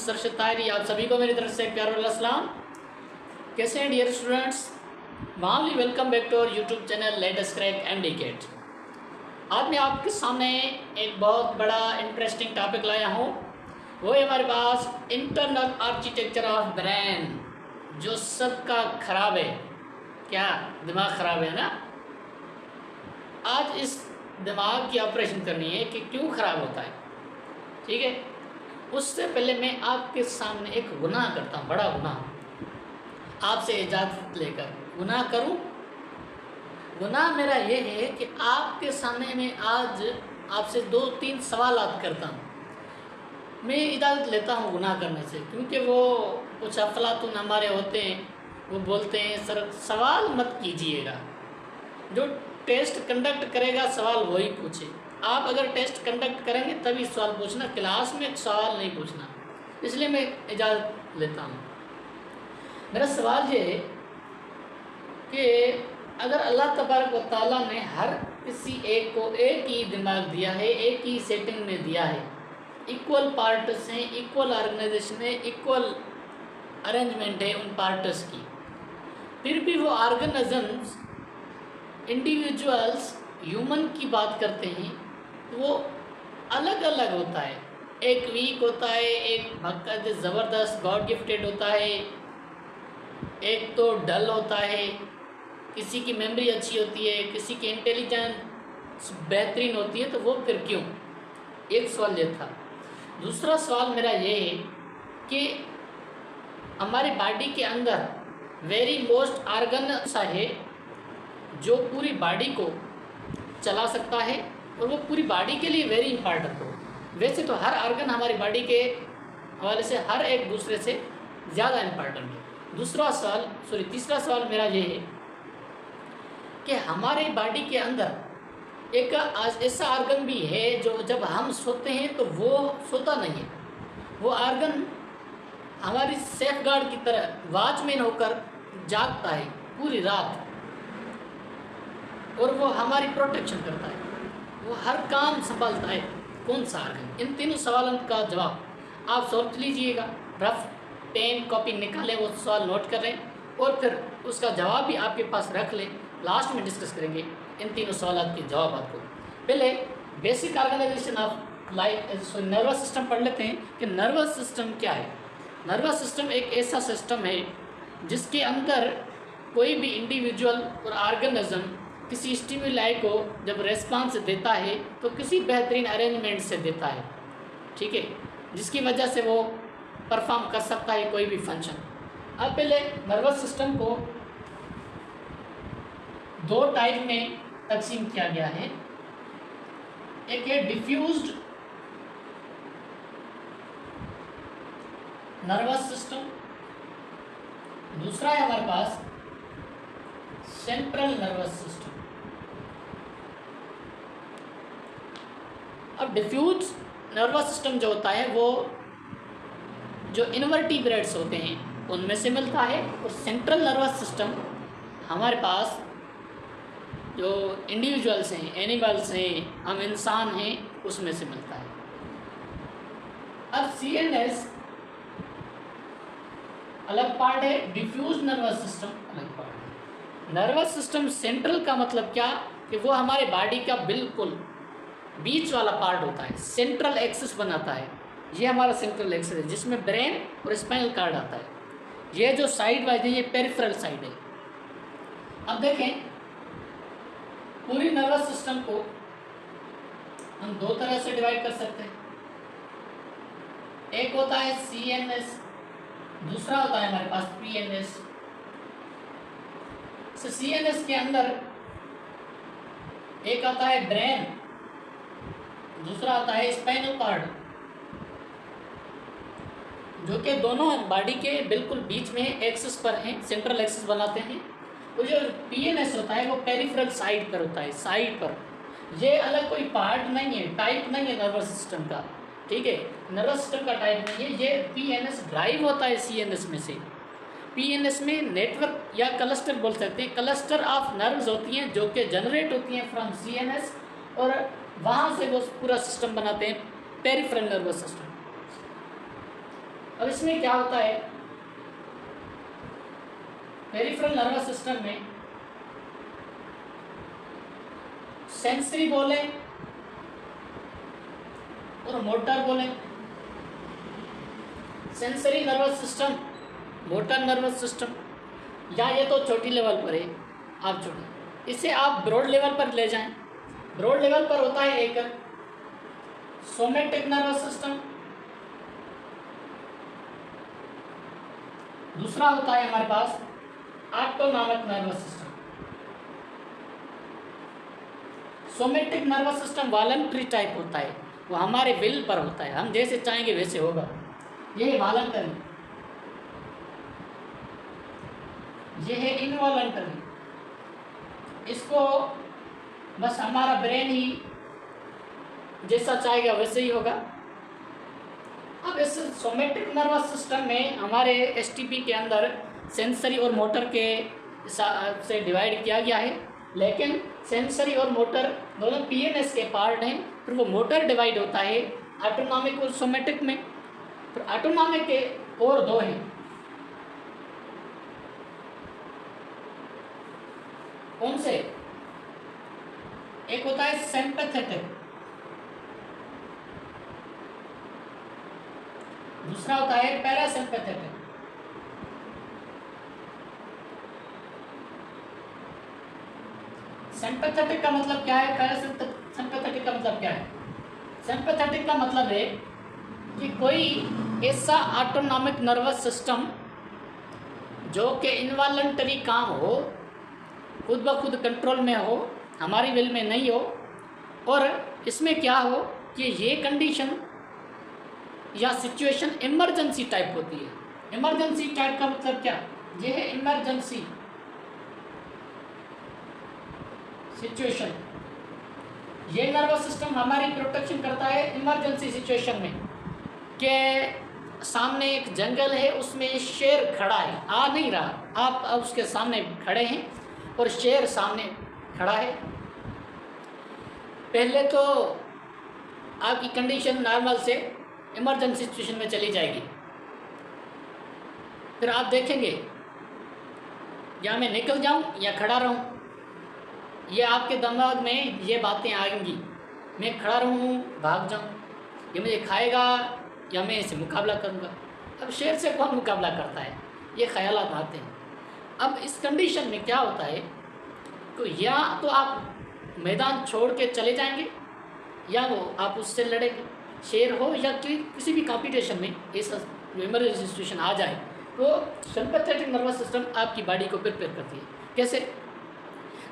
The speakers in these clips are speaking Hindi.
सरशद ताहिरी, आप सभी को मेरी तरफ से प्यार वाला सलाम। कैसे हैं dear students? Warmly welcome back to our YouTube channel let us crack MDCAT. आज मैं आपके सामने एक बहुत बड़ा इंटरेस्टिंग टॉपिक लाया हूँ। वो है हमारे पास इंटरनल आर्किटेक्चर ऑफ ब्रेन, जो सबका खराब है। क्या दिमाग खराब है ना? आज इस दिमाग की ऑपरेशन करनी है कि क्यों खराब होता है। ठीक है, उससे पहले मैं आपके सामने एक गुनाह करता हूँ, बड़ा गुनाह। आपसे इजाज़त लेकर गुनाह करूँ। गुनाह मेरा ये है कि आपके सामने मैं आज आपसे 2-3 सवालात करता हूँ। मैं इजाज़त लेता हूँ गुनाह करने से, क्योंकि वो कुछ अफलातून हमारे होते हैं, वो बोलते हैं सर सवाल मत कीजिएगा, जो टेस्ट कंडक्ट करेगा सवाल वही पूछे। आप अगर टेस्ट कंडक्ट करेंगे तभी सवाल पूछना, क्लास में सवाल नहीं पूछना। इसलिए मैं इजाज़त लेता हूँ। मेरा सवाल ये है कि अगर अल्लाह तबारक व तआला ने हर किसी एक को एक ही दिमाग दिया है, एक ही सेटिंग में दिया है, इक्वल पार्ट्स हैं, इक्वल ऑर्गेनाइजेशन है, इक्वल अरेंजमेंट है उन पार्ट्स की, फिर भी वो ऑर्गेनिजम्स, इंडिविजुअल्स, ह्यूमन की बात करते हैं तो वो अलग अलग होता है। एक वीक होता है, एक भक्कद ज़बरदस्त गॉड गिफ्टेड होता है, एक तो डल होता है, किसी की मेमोरी अच्छी होती है, किसी की इंटेलिजेंस बेहतरीन होती है। तो वो फिर क्यों? एक सवाल ये था। दूसरा सवाल मेरा ये है कि हमारी बॉडी के अंदर वेरी मोस्ट ऑर्गन सा है जो पूरी बॉडी को चला सकता है और वो पूरी बॉडी के लिए वेरी इंपॉर्टेंट हो। वैसे तो हर ऑर्गन हमारी बॉडी के हवाले से हर एक दूसरे से ज़्यादा इंपॉर्टेंट है। तीसरा सवाल मेरा ये है कि हमारे बॉडी के अंदर एक ऐसा ऑर्गन भी है जो जब हम सोते हैं तो वो सोता नहीं है। वो ऑर्गन हमारी सेफ गार्ड की तरह वॉचमैन होकर जागता है पूरी रात, और वो हमारी प्रोटेक्शन करता है, वो हर काम संभालता है। कौन सा ऑर्गन? इन तीनों सवालों का जवाब आप सोच लीजिएगा, रफ पेन कॉपी निकालें, वो सवाल नोट कर लें और फिर उसका जवाब भी आपके पास रख लें। लास्ट में डिस्कस करेंगे इन तीनों सवालों के जवाब आपको। पहले basic organisation of life nervous system पढ़ लेते हैं कि नर्वस सिस्टम क्या है। नर्वस सिस्टम एक ऐसा सिस्टम है जिसके अंदर कोई भी इंडिविजुअल और ऑर्गेनिज्म किसी स्टिमुलाई को जब रेस्पॉन्स देता है तो किसी बेहतरीन अरेंजमेंट से देता है, ठीक है, जिसकी वजह से वो परफॉर्म कर सकता है कोई भी फंक्शन। अब पहले नर्वस सिस्टम को 2 टाइप में तकसीम किया गया है। एक है डिफ्यूज्ड नर्वस सिस्टम, दूसरा है हमारे पास सेंट्रल नर्वस सिस्टम। अब डिफ्यूज नर्वस सिस्टम जो होता है वो जो इनवर्टिब्रेट्स होते हैं उनमें से मिलता है, और सेंट्रल नर्वस सिस्टम हमारे पास जो इंडिविजुअल्स हैं, एनिमल्स हैं, हम इंसान हैं, उसमें से मिलता है। अब CNS अलग पार्ट है, डिफ्यूज नर्वस सिस्टम अलग पार्ट है। नर्वस सिस्टम सेंट्रल का मतलब क्या कि वो हमारे बॉडी का बिल्कुल बीच वाला पार्ट होता है, सेंट्रल एक्सिस बनाता है। ये हमारा सेंट्रल एक्सिस है जिसमें ब्रेन और स्पाइनल कार्ड आता है। ये जो साइड वाइज है ये पेरिफेरल साइड है। अब देखें पूरी नर्वस सिस्टम को हम 2 तरह से डिवाइड कर सकते हैं। एक होता है CNS, दूसरा होता है हमारे पास PNS। CNS के अंदर एक आता है ब्रेन, दूसरा आता है स्पाइनल कार्ड, जो कि दोनों बॉडी के बिल्कुल बीच में एक्सिस पर हैं, सेंट्रल एक्सिस बनाते हैं। और जो PNS होता है वो पेरिफेरल साइड पर होता है, साइड पर। ये अलग कोई पार्ट नहीं है, टाइप नहीं है नर्वस सिस्टम का, ठीक है, नर्वस सिस्टम का टाइप नहीं है। ये PNS ड्राइव होता है CNS में से। PNS में नेटवर्क या क्लस्टर बोल सकते हैं, क्लस्टर ऑफ नर्व्स होती हैं जो कि जनरेट होती हैं फ्रॉम CNS, और वहाँ से वो पूरा सिस्टम बनाते हैं पेरिफेरल नर्वस सिस्टम। अब इसमें क्या होता है, पेरिफेरल नर्वस सिस्टम में सेंसरी बोले और मोटर बोले। Sensory nervous system, motor nervous system, या ये तो छोटी लेवल पर है, आप छोड़िए, इसे आप ब्रॉड लेवल पर ले जाएं। ब्रॉड लेवल पर होता है एक सोमेटिक नर्वस सिस्टम, दूसरा होता है हमारे पास autonomic nervous system. Somatic nervous system voluntary type होता है, वो हमारे विल पर होता है, हम जैसे चाहेंगे वैसे होगा। ये वॉलंटरी, ये है इनवॉलंटरी, इसको बस हमारा ब्रेन ही जैसा चाहेगा वैसे ही होगा। अब इस सोमेटिक नर्वस सिस्टम में हमारे एसटीपी के अंदर सेंसरी और मोटर के से डिवाइड किया गया है, लेकिन सेंसरी और मोटर दोनों पीएनएस के पार्ट हैं। फिर वो मोटर डिवाइड होता है ऑटोनॉमिक और सोमेटिक में। फिर ऑटोनॉमिक के और दो हैं, कौन से? एक होता है सिंपैथेटिक, दूसरा होता है पैरासिम्पैथेटिक। सिंपैथेटिक का मतलब क्या है, पैरासिम्पैथेटिक का मतलब क्या है? सिंपैथेटिक का मतलब है कि कोई ऐसा ऑटोनॉमिक नर्वस सिस्टम जो कि इनवॉलंटरी काम हो, खुद ब खुद कंट्रोल में हो, हमारी विल में नहीं हो, और इसमें क्या हो कि ये कंडीशन या सिचुएशन इमरजेंसी टाइप होती है। इमरजेंसी टाइप का मतलब क्या? ये है इमरजेंसी सिचुएशन। ये नर्वस सिस्टम हमारी प्रोटेक्शन करता है इमरजेंसी सिचुएशन में, कि सामने एक जंगल है, उसमें शेर खड़ा है, आ नहीं रहा, आप उसके सामने खड़े हैं और शेर सामने खड़ा है। पहले तो आपकी कंडीशन नॉर्मल से इमरजेंसी सिचुएशन में चली जाएगी, फिर आप देखेंगे या मैं निकल जाऊं या खड़ा रहूं, ये आपके दिमाग में ये बातें आएंगी, मैं खड़ा रहूं, भाग जाऊं, ये मुझे खाएगा या मैं इसे मुकाबला करूंगा। अब शेर से कौन मुकाबला करता है, ये ख्यालात आते हैं। अब इस कंडीशन में क्या होता है, तो या तो आप मैदान छोड़ के चले जाएंगे या वो आप उससे लड़ेंगे, शेर हो या किसी भी कॉम्पिटिशन में ऐसा इमरजेंसी सिचुएशन आ जाए तो सिंपैथेटिक नर्वस सिस्टम आपकी बॉडी को प्रिपेयर करती है। कैसे?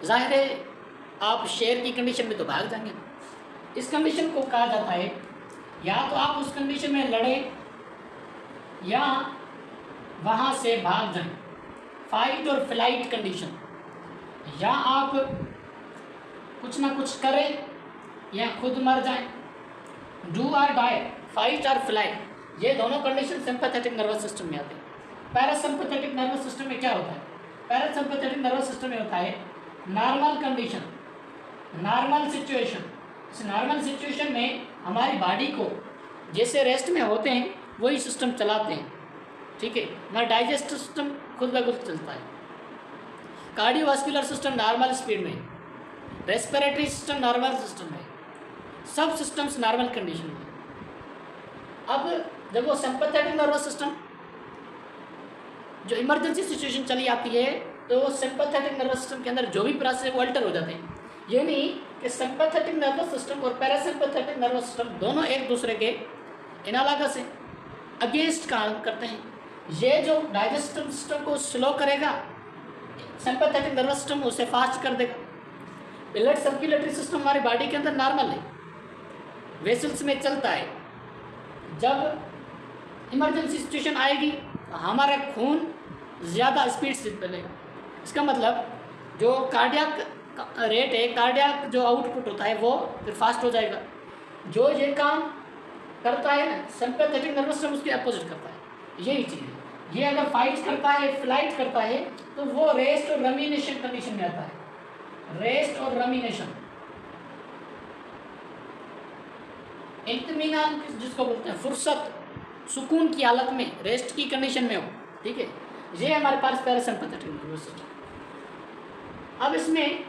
जाहिर है आप शेर की कंडीशन में तो भाग जाएंगे। इस कंडीशन को कहा जाता है या तो आप उस कंडीशन में लड़ें या वहाँ से भाग जाएं, फाइट और फ्लाइट कंडीशन। या आप कुछ ना कुछ करें या खुद मर जाएं, डू और डाई, फाइट और फ्लाइट, ये दोनों कंडीशन सिंपैथेटिक नर्वस सिस्टम में आते हैं। पैरासिम्पैथेटिक नर्वस सिस्टम में क्या होता है? पैरासिम्पैथेटिक नर्वस सिस्टम में होता है नॉर्मल कंडीशन, नॉर्मल सिचुएशन। इस नॉर्मल सिचुएशन में हमारी बॉडी को जैसे रेस्ट में होते हैं वही सिस्टम चलाते हैं, ठीक है। हमारा डाइजेस्टिव सिस्टम खुद ब खुद चलता है, कार्डियोवास्कुलर सिस्टम नॉर्मल स्पीड में, रेस्पिरेटरी सिस्टम नॉर्मल सिस्टम है, सब सिस्टम्स नॉर्मल कंडीशन में। अब जब वो सिंपैथेटिक नर्वस सिस्टम जो इमरजेंसी सिचुएशन चली आती है तो वो सिंपैथेटिक नर्वस सिस्टम के अंदर जो भी प्रोसेस है वो अल्टर हो जाते हैं। ये नहीं कि सिंपैथेटिक नर्वस सिस्टम और पैरासिम्पैथेटिक नर्वस सिस्टम दोनों एक दूसरे के एनालॉगस हैं, अगेंस्ट काम करते हैं। ये जो डाइजेस्टिव सिस्टम को स्लो करेगा, सिंपैथेटिक नर्वस सिस्टम उसे फास्ट कर देगा। ब्लड सर्कुलेटरी सिस्टम हमारी बॉडी के अंदर नॉर्मल है, वेसल्स में चलता है। जब इमरजेंसी सिचुएशन आएगी तो हमारा खून ज़्यादा स्पीड से चलेगा। इसका मतलब जो कार्डियक रेट है, कार्डियक जो आउटपुट होता है वो फिर फास्ट हो जाएगा। जो ये काम करता है ना सिंपैथेटिक नर्वस सिस्टम, उसके अपोजिट करता है। यही चीज़ है। ये अगर फाइट करता है, फ्लाइट करता है, तो वो रेस्ट और रमिनेशन कंडीशन में आता है। रेस्ट और रमिनेशन, इत्मीनान जिसको बोलते हैं, फुर्सत, सुकून की हालत में, रेस्ट की कंडीशन में हो, ठीक है। ये हमारे पास पैरासिम्पैथेटिक नर्वस सिस्टम। अब इसमें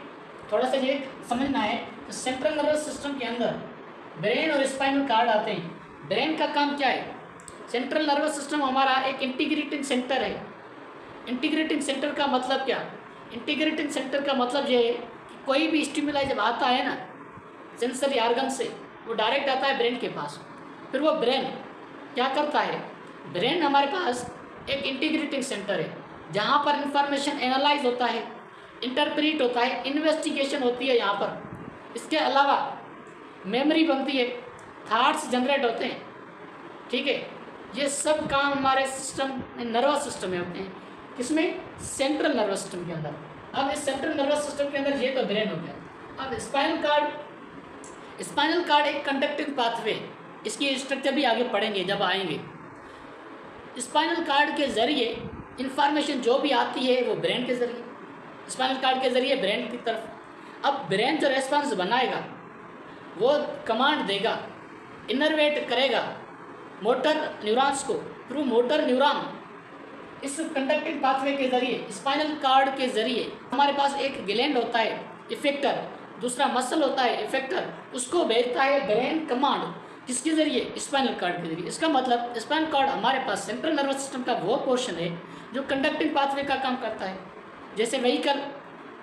थोड़ा सा ये समझना है, तो सेंट्रल नर्वस सिस्टम के अंदर ब्रेन और स्पाइनल कार्ड आते हैं। ब्रेन का काम क्या है? सेंट्रल नर्वस सिस्टम हमारा एक इंटीग्रेटिंग सेंटर है। इंटीग्रेटिंग सेंटर का मतलब क्या? इंटीग्रेटिंग सेंटर का मतलब ये है कि कोई भी स्टिमुलाई जब आता है ना सेंसरी ऑर्गन से, वो डायरेक्ट आता है ब्रेन के पास। फिर वो ब्रेन क्या करता है? ब्रेन हमारे पास एक इंटीग्रेटिंग सेंटर है जहाँ पर इंफॉर्मेशन एनालाइज होता है, इंटरप्रेट होता है, इन्वेस्टिगेशन होती है यहाँ पर। इसके अलावा मेमोरी बनती है, थाट्स जनरेट होते हैं, ठीक है। ये सब काम हमारे सिस्टम नर्वस सिस्टम में होते हैं। किसमें? सेंट्रल नर्वस सिस्टम के अंदर। अब इस सेंट्रल नर्वस सिस्टम के अंदर ये तो ब्रेन हो गया। अब स्पाइनल कार्ड एक कंडक्टिंग पाथवे, इसकी स्ट्रक्चर भी आगे पढ़ेंगे जब आएंगे। स्पाइनल कार्ड के जरिए इंफॉर्मेशन जो भी आती है वो ब्रेन के जरिए, स्पाइनल कार्ड के जरिए ब्रेन की तरफ। अब ब्रेन जो रेस्पॉन्स बनाएगा वो कमांड देगा, इनर्वेट करेगा मोटर न्यूरॉन्स को थ्रू मोटर न्यूरॉन। इस कंडक्टिंग पाथवे के जरिए, स्पाइनल कार्ड के जरिए हमारे पास एक ग्लैंड होता है इफेक्टर, दूसरा मसल होता है इफेक्टर, उसको भेजता है ब्रेन कमांड। किसके जरिए? स्पाइनल कार्ड के जरिए। इसका मतलब स्पाइनल कार्ड हमारे पास सेंट्रल नर्वस सिस्टम का वो पोर्शन है जो कंडक्टिंग पाथवे का काम करता है। जैसे व्हीकल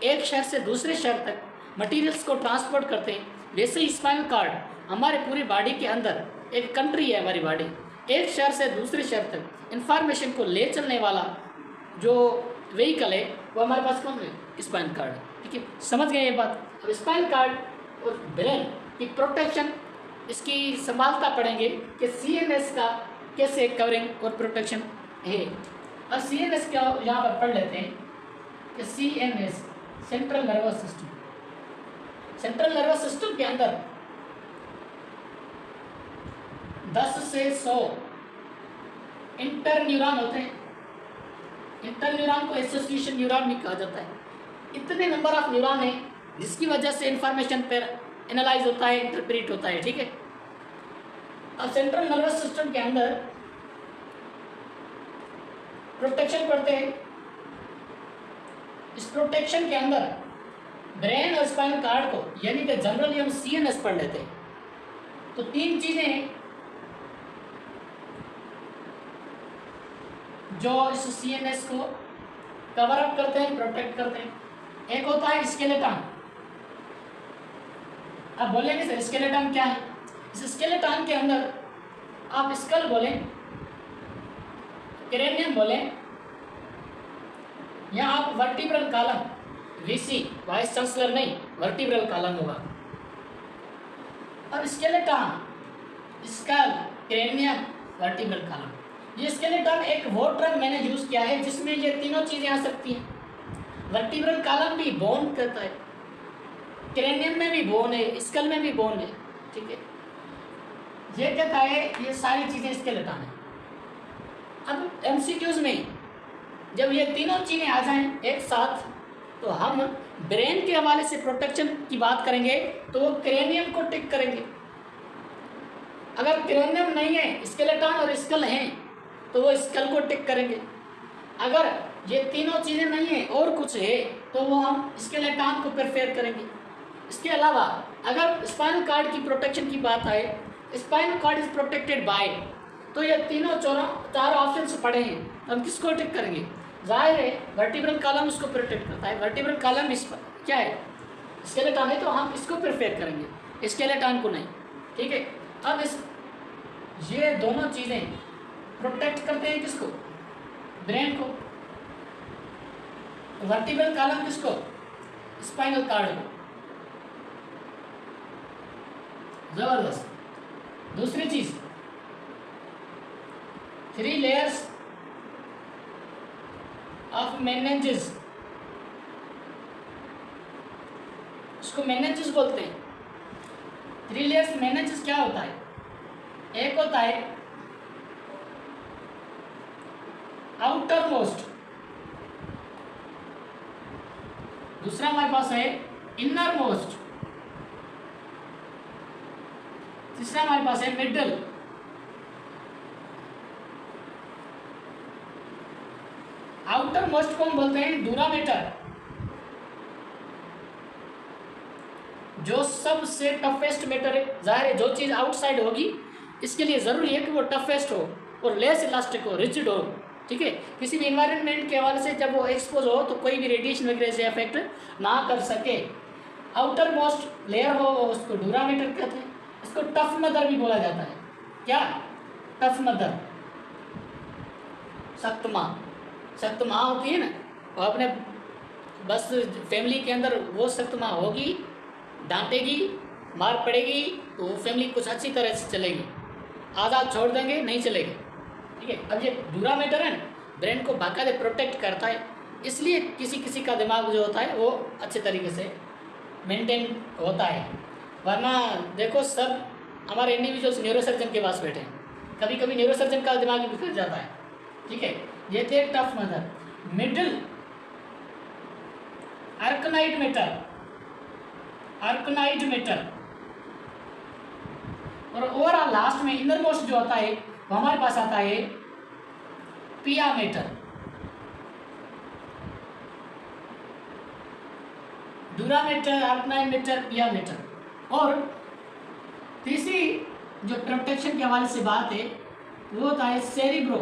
एक शहर से दूसरे शहर तक मटीरियल्स को ट्रांसपोर्ट करते हैं, वैसे ही स्पाइनल कार्ड हमारे पूरी बॉडी के अंदर एक कंट्री है। हमारी बॉडी एक शहर से दूसरे शहर तक इंफॉर्मेशन को ले चलने वाला जो व्हीकल है वो हमारे पास कौन है? स्पाइनल कार्ड, ठीक है। समझ गए ये बात? अब स्पाइनल कार्ड और ब्रेन की प्रोटेक्शन, इसकी संभालता पड़ेंगे कि सीएनएस का कैसे कवरिंग और प्रोटेक्शन है। अब सीएनएस का यहाँ पर पढ़ लेते हैं कि CNS central nervous system. Central nervous system के अंदर 10 से 100 इंटर न्यूरॉन होते हैं। इंटर न्यूरॉन को एसोसिएशन न्यूरॉन भी कहा जाता है। इतने नंबर ऑफ न्यूरॉन है जिसकी वजह से इंफॉर्मेशन पर एनालाइज होता है, इंटरप्रेट होता है, ठीक है। अब सेंट्रल नर्वस सिस्टम के अंदर प्रोटेक्शन पढ़ते हैं। इस प्रोटेक्शन के अंदर ब्रेन और स्पाइनल कार्ड को, यानी कि जनरली हम सीएनएस पढ़ लेते हैं। तो 3 चीजें हैं जो इस सीएनएस को कवर अप करते हैं, प्रोटेक्ट करते हैं। एक होता है स्केलेटन। आप बोलेंगे सर स्केलेटन क्या है? इस स्केलेटन के अंदर आप स्कल बोलें, क्रेनियम बोलें, या आप vertebral column, VC vice chancellor नहीं, वर्टिब्रल कॉलम होगा। अब skeleton, skull, cranium, vertebral column, ये स्केलेटन एक वो टर्म मैंने यूज किया है जिसमें ये तीनों चीजें आ सकती हैं। वर्टिब्रल कॉलम भी बोन करता है, क्रेनियम में भी बोन है, स्कल में भी बोन है, ठीक है। ये कहता है ये सारी चीजें स्केलेटन है। अब एमसीक्यूज में जब ये तीनों चीजें आ जाएं एक साथ तो हम ब्रेन के हवाले से प्रोटेक्शन की बात करेंगे तो वो क्रेनियम को टिक करेंगे। अगर क्रेनियम नहीं है, स्केलेटन और स्कल हैं, तो वो स्कल को टिक करेंगे। अगर ये तीनों चीज़ें नहीं है और कुछ है तो वो हम स्केलेटन को प्रेफर करेंगे। इसके अलावा अगर स्पाइनल कार्ड की प्रोटेक्शन की बात आए, spinal cord is protected by, तो ये तीनों चार ऑप्शन पड़े हैं, हम किसको टिक करेंगे? जाहिर है वर्टिब्रल कॉलम उसको प्रोटेक्ट करता है। वर्टिब्रल कॉलम इस क्या है? स्केलेटन है, तो हम इसको प्रेफर करेंगे, स्केलेटन को नहीं, ठीक है। अब ये दोनों चीज़ें प्रोटेक्ट करते हैं किसको? ब्रेन को। वर्टिब्रल कॉलम किसको? स्पाइनल कार्ड को। जबरदस्त। दूसरी चीज, 3 लेयर्स ऑफ मेनिंजेस, इसको मेनिंजेस बोलते हैं। 3 लेयर्स मेनिंजेस क्या होता है? एक होता है आउटर मोस्ट, दूसरा हमारे पास है इनर मोस्ट, तीसरा हमारे पास है मिडल, आउटर मोस्ट को हम बोलते हैं ड्यूरामीटर, जो सबसे टफेस्ट मेटर है। जाहिर है जो चीज़ आउटसाइड होगी इसके लिए ज़रूरी है कि वो टफेस्ट हो और लेस इलास्टिक हो, रिजिड हो, ठीक है। किसी भी इन्वायरमेंट के हवाले से जब वो एक्सपोज हो तो कोई भी रेडिएशन वगैरह से अफेक्ट ना कर सके। आउटर मोस्ट लेयर हो उसको ड्यूरामीटर कहते हैं। इसको टफ मदर भी बोला जाता है। क्या? टफ मदर, सख्त माँ। सख्त माँ होती है ना, वो अपने बस फैमिली के अंदर वो सख्त माँ होगी, डांटेगी, मार पड़ेगी तो वो फैमिली कुछ अच्छी तरह से चलेगी। आज़ाद छोड़ देंगे नहीं चलेगी, ठीक है। अब ये ड्यूरामीटर है ना, ब्रेन को बाकायदे प्रोटेक्ट करता है, इसलिए किसी किसी का दिमाग जो होता है वो अच्छे तरीके से मेंटेन होता है। वरना देखो सब हमारे इंडिविजुअल्स न्यूरोसर्जन के पास बैठे हैं, कभी कभी न्यूरोसर्जन का दिमाग भी बिखर जाता है, ठीक है। ये थे tough mother. Middle arachnoid mater, arachnoid mater. और ओवरऑल लास्ट में इनर मोस्ट जो होता है वो हमारे पास आता है pia mater. Dura mater, arachnoid mater, pia mater. और तीसरी जो प्रोटेक्शन के हवाले से बात है वो होता है सेरिब्रो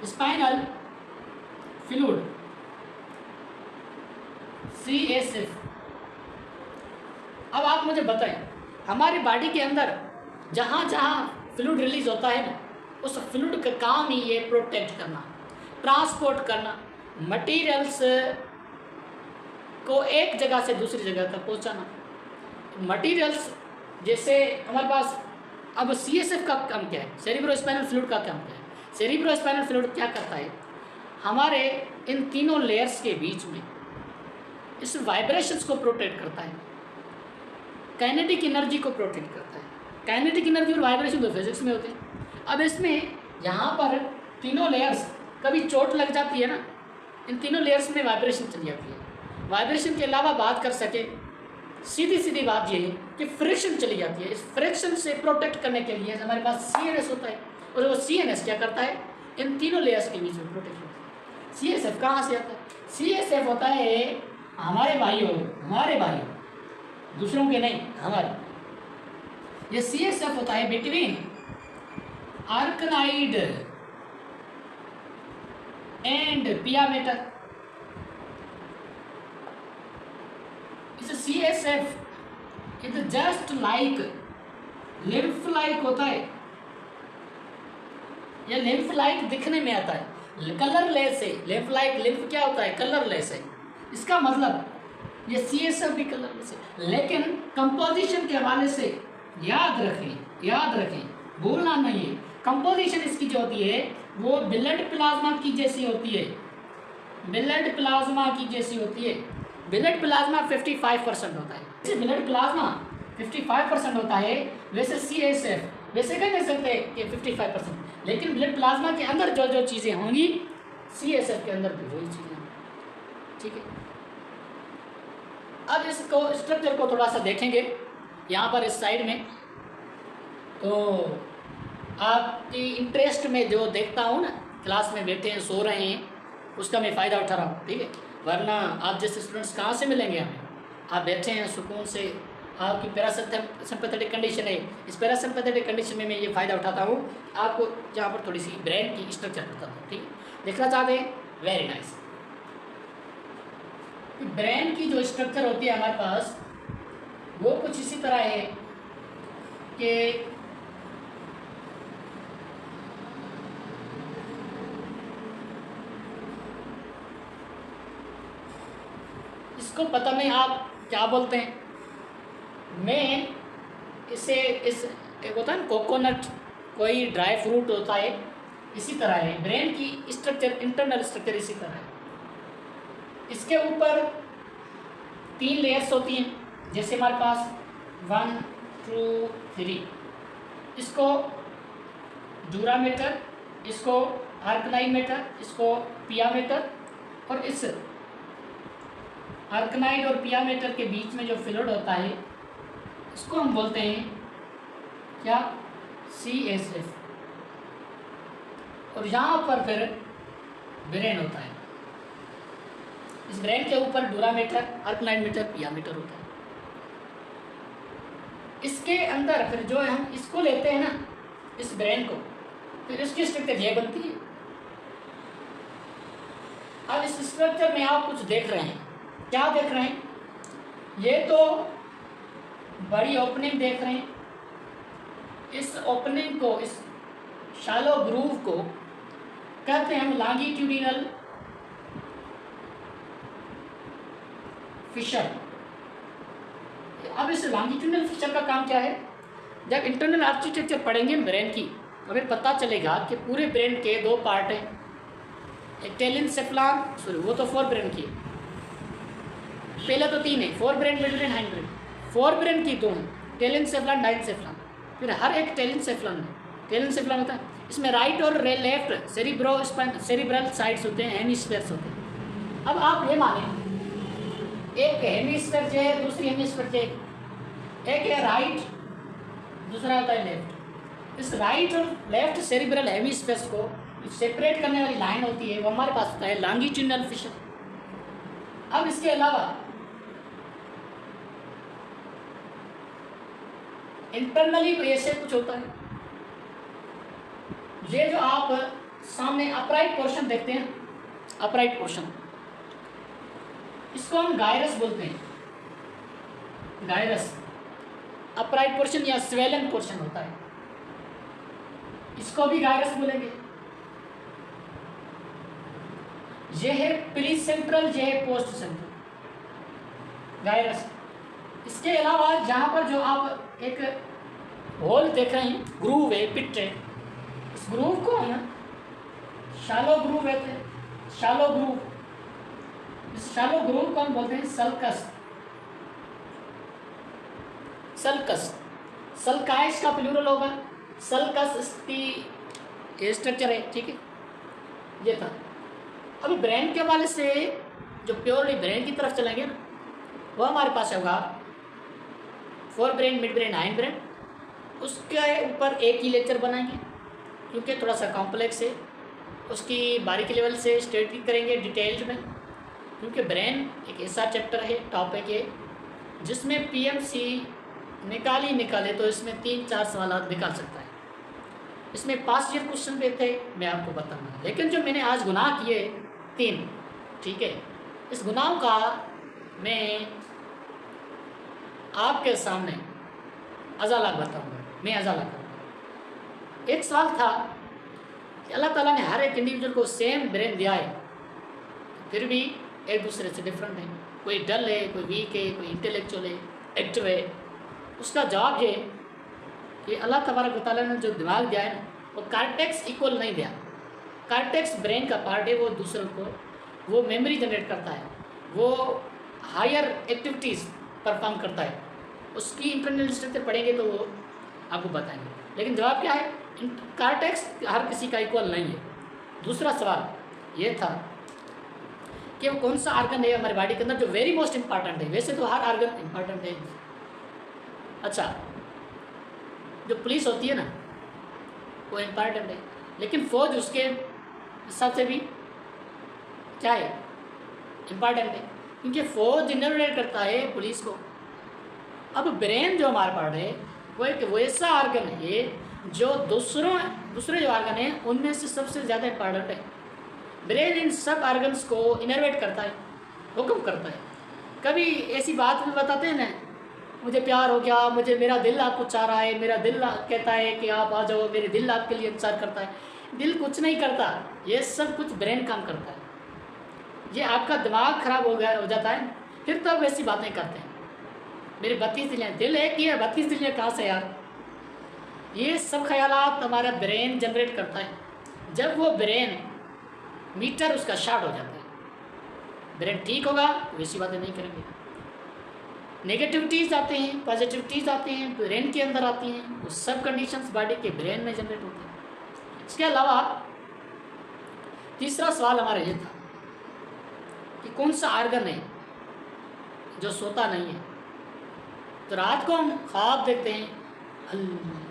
स्पाइनल फ्लूइड, CSF। अब आप मुझे बताएं, हमारी बॉडी के अंदर जहाँ जहाँ फ्लूइड रिलीज होता है ना, उस फ्लूइड का काम ही है प्रोटेक्ट करना, ट्रांसपोर्ट करना, मटेरियल्स को एक जगह से दूसरी जगह तक पहुँचाना। मटेरियल्स जैसे हमारे पास अब CSF का काम क्या है, सेरिब्रो स्पाइनल फ्लूइड का काम क्या है। सेरिब्रो स्पाइनल फ्लूइड क्या करता है, हमारे इन तीनों लेयर्स के बीच में इस वाइब्रेशंस को प्रोटेक्ट करता है, काइनेटिक एनर्जी को प्रोटेक्ट करता है। काइनेटिक एनर्जी और वाइब्रेशन तो फिजिक्स में होते हैं। अब इसमें यहाँ पर तीनों लेयर्स कभी चोट लग जाती है ना, इन तीनों लेयर्स में वाइब्रेशन चली जाती है। वाइब्रेशन के अलावा बात कर सके, सीधी सीधी बात ये है कि फ्रिक्शन चली जाती है। इस फ्रिक्शन से प्रोटेक्ट करने के लिए हमारे पास CNS होता है, और वो CNS क्या करता है, इन तीनों लेयर्स के बीच में प्रोटेक्ट करता है। CSF कहाँ से आता है? CSF होता है हमारे भाइयों, दूसरों के नहीं, हमारे। ये CSF होता है बिटवीन आर्कनाइड एंड पिया मेटर। इस CSF is just like lymph like होता है। यह लिम्फ लाइक दिखने में आता है, कलरलेस है। लिम्फ लाइक, लिम्फ क्या होता है, कलरलेस है। इसका मतलब ये CSF भी कलरलेस है, लेकिन कंपोजिशन के हवाले से याद रखें, भूलना नहीं है। कंपोजिशन इसकी जो होती है वो ब्लड प्लाज्मा की जैसी होती है, ब्लड प्लाज्मा की जैसी होती है। ब्लड प्लाज्मा 55% होता है। जैसे ब्लड प्लाज्मा 55% होता है, वैसे CSF वैसे कह नहीं सकते कि 55%, लेकिन ब्लड प्लाज्मा के अंदर जो जो चीज़ें होंगी CSF के अंदर भी वही चीज़ें होंगी, ठीक है। अब इसको स्ट्रक्चर को थोड़ा सा देखेंगे यहाँ पर इस साइड में, तो आपकी इंटरेस्ट में जो देखता हूँ ना, क्लास में बैठे हैं, सो रहे हैं, उसका मैं फ़ायदा उठा रहा हूँ, ठीक है। वरना आप जैसे स्टूडेंट्स कहाँ से मिलेंगे हमें? आप बैठे हैं सुकून से, आपकी पैरासिम्पैथेटिक कंडीशन है। इस पैरासिम्पैथेटिक कंडीशन में मैं ये फ़ायदा उठाता हूँ, आपको जहाँ पर थोड़ी सी ब्रेन की स्ट्रक्चर बताता हूँ, ठीक है। देखना चाहते हैं? Very nice. ब्रेन की जो स्ट्रक्चर होती है हमारे पास वो कुछ इसी तरह है कि इसको पता नहीं आप क्या बोलते हैं, मैं इसे एक होता है ना कोकोनट, कोई ड्राई फ्रूट होता है, इसी तरह है ब्रेन की स्ट्रक्चर, इंटरनल स्ट्रक्चर इसी तरह है। इसके ऊपर 3 लेयर्स होती हैं, जैसे हमारे पास 1 2 3, इसको ड्यूरामीटर, इसको आर्कनाइड मेटर, इसको पिया मेटर, और इस आर्कनाइड और पिया मेटर के बीच में जो फ्लूइड होता है इसको हम बोलते हैं क्या? CSF। और यहाँ पर फिर ब्रेन होता है। इस ब्रेन के ऊपर डूरामीटर, अल्कलाइन मीटर, पियामीटर होता है। इसके अंदर फिर जो हम इसको लेते हैं ना, इस ब्रेन को, फिर इसकी स्ट्रक्चर ये बनती है। अब इस स्ट्रक्चर में आप कुछ देख रहे हैं, क्या देख रहे हैं? ये तो बड़ी ओपनिंग देख रहे हैं। इस ओपनिंग को, इस शैलो ग्रूव को कहते हैं हम लॉन्गिट्यूडिनल फिशर। अब इस लॉन्गिट्यूडिनल फिशर का काम क्या है? जब इंटरनल आर्किटेक्चर पढ़ेंगे ब्रेन की, हमें पता चलेगा कि पूरे ब्रेन के दो पार्ट हैं, एक टेलिनसेफ्लॉन, सॉरी वो तो फोर ब्रेन की है, पहले तो तीन है, fore brain, mid brain, hind brain. Fore brain की दो हैं, टेलिनसेफ्लॉन, डाइनसेफ्लॉन। फिर हर एक टेलिनसेफ्लॉन होता है, इसमें राइट और लेफ्ट सेरिब्रल साइड्स होते हैं, हेमिस्फीयर्स होते हैं। अब आप ये माने एक हेमिस्फीयर जो है, दूसरी हेमिस्फीयर जो है, एक है राइट, दूसरा होता है लेफ्ट। इस राइट और लेफ्ट सेरिब्रल हेमिस्फीयर्स को सेपरेट करने वाली लाइन होती है, वो हमारे पास होता है लॉन्गिट्यूडिनल फिशर। अब इसके अलावा इंटरनली ऐसे कुछ होता है। ये जो आप सामने अपराइट पोर्शन देखते हैं, अपराइट पोर्शन, इसको हम गायरस बोलते हैं। गायरस अपराइट पोर्शन या स्वेलन पोर्शन होता है, इसको भी गायरस बोलेंगे। ये है प्री सेंट्रल, ये है पोस्ट सेंट्रल गायरस। इसके अलावा जहाँ पर जो आप एक होल देख रहे हैं, ग्रूव है, पिट है, इस ग्रूव को हम शैलो ग्रूव कहते हैं। शैलो ग्रूव, इस शैलो ग्रूव को हम बोलते हैं सल्कस। सल्कस, सल्काइस का प्लूरल होगा, सल्कस इसकी स्ट्रक्चर है, ठीक है। ये था। अभी ब्रेन के हवाले से जो प्योरली ब्रेन की तरफ चलेंगे ना, वो हमारे पास होगा fore brain, mid brain, hind brain. उसके ऊपर एक ही लेक्चर बनाएंगे क्योंकि थोड़ा सा कॉम्प्लेक्स है, उसकी बारीकी लेवल से स्टडी करेंगे डिटेल्ड में, क्योंकि ब्रेन एक ऐसा चैप्टर है, टॉपिक है, जिसमें पीएमसी निकाले तो इसमें 3-4 सवाल निकाल सकता है। इसमें पास्ट ईयर क्वेश्चन भी थे, मैं आपको बताऊंगा। लेकिन जो मैंने आज गुनाह किए 3, ठीक है, इस गुनाह का मैं आपके सामने अजाला बताऊंगा। मैं अजाला करूँगा। एक सवाल था कि अल्लाह ताला ने हर एक इंडिविजुअल को सेम ब्रेन दिया है, फिर भी एक दूसरे से डिफरेंट है। कोई डल है, कोई वीक है, कोई इंटेलेक्चुअल है, एक्टिव है। उसका जवाब ये कि अल्लाह तबारक व तआला ने जो दिमाग दिया है ना, वो कार्टेक्स इक्वल नहीं दिया। कार्टेक्स ब्रेन का पार्ट है, वो दूसरों को वो मेमोरी जनरेट करता है, वो हायर एक्टिविटीज़ परफॉर्म करता है। उसकी इंटरनल स्ट्रक्चर पढ़ेंगे तो वो आपको बताएंगे। लेकिन जवाब क्या है? कार्टेक्स हर किसी का इक्वल नहीं है। दूसरा सवाल ये था कि वो कौन सा आर्गन है हमारे बॉडी के अंदर जो वेरी मोस्ट इम्पॉर्टेंट है। वैसे तो हर आर्गन इम्पॉर्टेंट है। अच्छा, जो पुलिस होती है ना, वो इम्पॉर्टेंट है, लेकिन फौज उसके हिसाब से भी क्या है, इम्पॉर्टेंट है, क्योंकि फौज इनर्वेट करता है पुलिस को। अब ब्रेन जो हमारा पार्ट है, वो एक वैसा आर्गन है जो दूसरे जो आर्गन है उनमें से सबसे ज़्यादा इम्पॉर्टेंट है। ब्रेन इन सब आर्गन्स को इनर्वेट करता है, हुक्म करता है। कभी ऐसी बात भी बताते हैं ना, मुझे प्यार हो गया, मुझे मेरा दिल आपको चाह रहा है, मेरा दिल कहता है कि आप आ जाओ, मेरे दिल आपके लिए इंतजार करता है। दिल कुछ नहीं करता, ये सब कुछ ब्रेन काम करता है। ये आपका दिमाग खराब हो जाता है, फिर तब वैसी बातें करते हैं। मेरे 32 दिल हैं, दिल एक ही है, 32 दिल कहाँ से यार? ये सब ख्यालात हमारा ब्रेन जनरेट करता है। जब वो ब्रेन मीटर उसका शॉर्ट हो जाता है, ब्रेन ठीक होगा वैसी बातें नहीं करेंगे। नेगेटिविटीज़ आते हैं, पॉजिटिविटीज़ आते हैं, ब्रेन के अंदर आती हैं, वो सब कंडीशंस बॉडी के ब्रेन में जनरेट होते हैं। इसके अलावा तीसरा सवाल हमारा ये था कि कौन सा आर्गन है जो सोता नहीं है। तो रात को हम ख्वाब देखते हैं,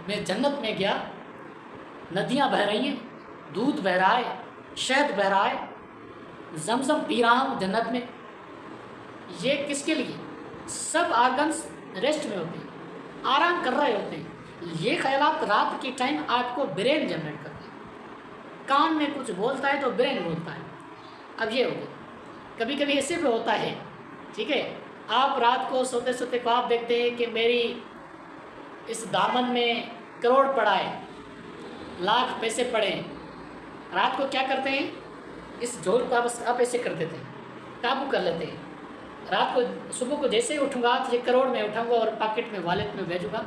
मैं जन्नत में गया, नदियाँ बह रही हैं, दूध बह रहा है, शहद बह रहा है, जमजम पी रहा हूँ जन्नत में। ये किसके लिए? सब आर्गन्स रेस्ट में होते हैं, आराम कर रहे होते हैं। ये ख्यालात रात के टाइम आपको ब्रेन जनरेट करते हैं। कान में कुछ बोलता है तो ब्रेन बोलता है। अब ये हो गया। कभी कभी ऐसे भी होता है, ठीक है, आप रात को सोते सोते ख्वाब देखते हैं कि मेरी इस दामन में करोड़ पड़ा है, लाख पैसे पड़े हैं। रात को क्या करते हैं, इस झोल को आप ऐसे कर देते हैं, काबू कर लेते हैं। रात को सुबह को जैसे ही उठूँगा तो ये करोड़ में उठाऊँगा और पॉकेट में वॉलेट में भेजूँगा,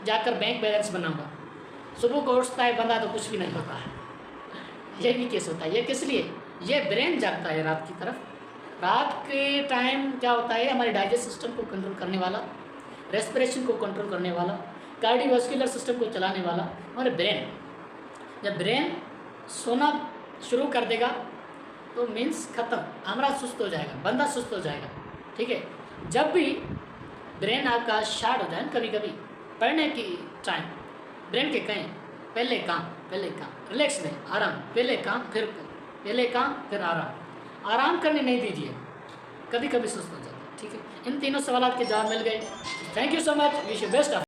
जाकर बैंक बैलेंस बनाऊँगा। सुबह को उठता है बंदा तो कुछ भी नहीं होता है। ये भी केस होता है। ये किस लिए? ये ब्रेन जागता है रात की तरफ। रात के टाइम क्या होता है, हमारे डाइजेस्ट सिस्टम को कंट्रोल करने वाला, रेस्पिरेशन को कंट्रोल करने वाला, कार्डियोवास्कुलर सिस्टम को चलाने वाला हमारे ब्रेन। जब ब्रेन सोना शुरू कर देगा तो मीन्स ख़त्म, हमारा सुस्त हो जाएगा, बंदा सुस्त हो जाएगा। ठीक है, जब भी ब्रेन आपका शार्ट हो जाए, कभी कभी पढ़ने की टाइम ब्रेन के कहें पहले काम रिलैक्स नहीं, आराम, पहले काम फिर आराम करने नहीं दीजिए, कभी कभी सुस्त हो जाता है। ठीक है, इन तीनों सवालों के जवाब मिल गए। Thank you so much, wish you best of.